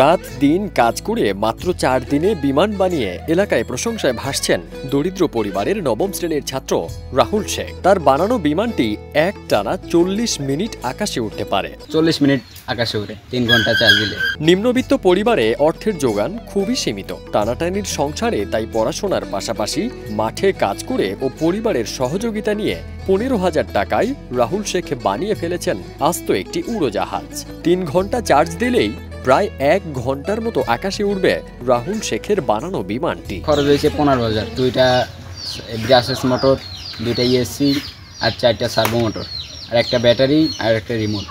রাত দিন কাজ করে মাত্র 4 দিনে বিমান বানিয়ে এলাকায় প্রশংসায় ভাসছেন দরিদ্র পরিবারের নবম শ্রেণীর ছাত্র রাহুল শেখ। তার বানানো বিমানটি একটানা 40 মিনিট আকাশে উঠতে পারে। 40 মিনিট আকাশে উড়ে 3 ঘন্টা চার্জ দিলে। নিম্নবিত্ত পরিবারে অর্থের যোগান খুবই সীমিত। টানাটানির সংসারে তাই পড়াশোনার পাশাপাশি মাঠে কাজ করে ও পরিবারের সহযোগিতা নিয়ে 15,000 টাকায় রাহুল শেখ বানিয়ে ফেলেছেন আস্ত একটি উড়োজাহাজ। 3 ঘন্টা চার্জ দিলেই প্রায় 1 ঘন্টার মতো আকাশে উঠবে রাহুল শেখের বানানো বিমানটি। খরচ হয়েছে 15,000। 2টা ব্রাসেস মোটর, 2টা ইএসসি আর 4টা সার্ভো মোটর আর একটা ব্যাটারি আর একটা রিমোট,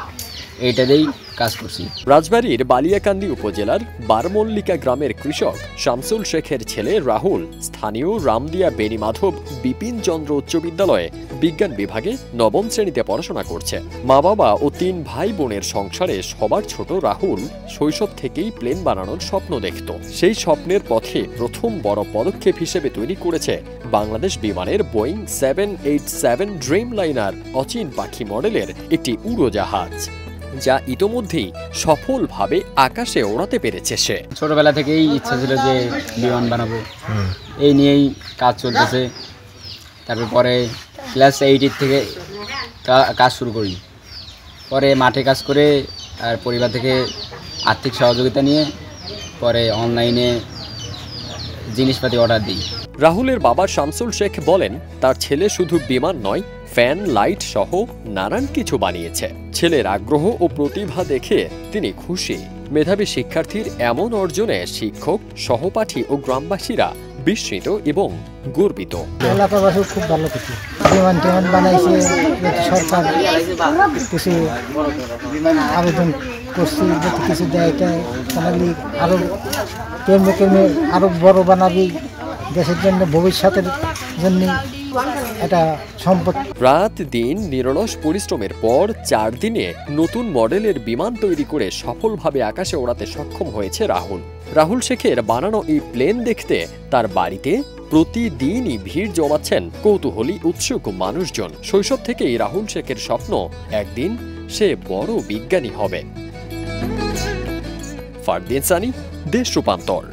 এইটা দিয়েই কাজ করছি। রাজবাড়ীর বালিয়াকান্দি উপজেলার বারমল্লিকা গ্রামের কৃষক শামসুল শেখের ছেলে রাহুল স্থানীয় রামদিয়া বেণীমাধব বিপিন চন্দ্র উচ্চ বিদ্যালয়ে বিজ্ঞান বিভাগে নবম শ্রেণীতে পড়াশোনা করছে। মা বাবা ও 3 ভাই বোনের সংসারে সবার ছোট রাহুল শৈশব থেকেই প্লেন বানানোর স্বপ্ন দেখত। সেই স্বপ্নের পথে প্রথম বড় পদক্ষেপ হিসেবে তৈরি করেছে বাংলাদেশ বিমানের বোয়িং 787 ড্রিমলাইনার অচিন পাখি মডেলের একটি উড়োজাহাজ, যা ইতোমধ্যেই সফলভাবে আকাশে ওড়াতে পেরেছে সে। ছোটবেলা থেকেই ইচ্ছা ছিল যে বিমান বানাবো, এই নিয়েই কাজ চলতেছে। তারপর পরে ক্লাস 8 থেকে কাজ শুরু করি। পরে মাঠে কাজ করে আর পরিবার থেকে আর্থিক সহযোগিতা নিয়ে পরে অনলাইনে জিনিসপাতি অর্ডার দিই। রাহুলের বাবা শামসুল শেখ বলেন, তার ছেলে শুধু বিমান নয়, ফ্যান, লাইট সহ নানান কিছু বানিয়েছে। ছেলের আগ্রহ ও প্রতিভা দেখে তিনি খুশি। মেধাবী শিক্ষার্থীর এমন অর্জনে শিক্ষক, সহপাঠী ও গ্রামবাসীরা বিস্মিত এবং গর্বিত। এলাকাবাসী খুব ভালো কিছু বিমান টিমান বানাইছে, সরকার কিছু আবেদন করছি যদি কিছু দেয়, এটা বানালি আরো কেমনে আরো বড় বানাবি, দেশের জন্য ভবিষ্যতের জন্য এটা সম্পদ। রাত দিন নিরলস পরিশ্রমের পর 4 দিনে নতুন মডেলের বিমান তৈরি করে সফলভাবে আকাশে ওড়াতে সক্ষম হয়েছে রাহুল। রাহুল শেখের বানানো এই প্লেন দেখতে তার বাড়িতে প্রতিদিনই ভিড় জমাচ্ছেন কৌতূহলী উৎসুক মানুষজন। শৈশব থেকেই রাহুল শেখের স্বপ্ন একদিন সে বড় বিজ্ঞানী হবে। ফারদিন সানি, দেশ রূপান্তর।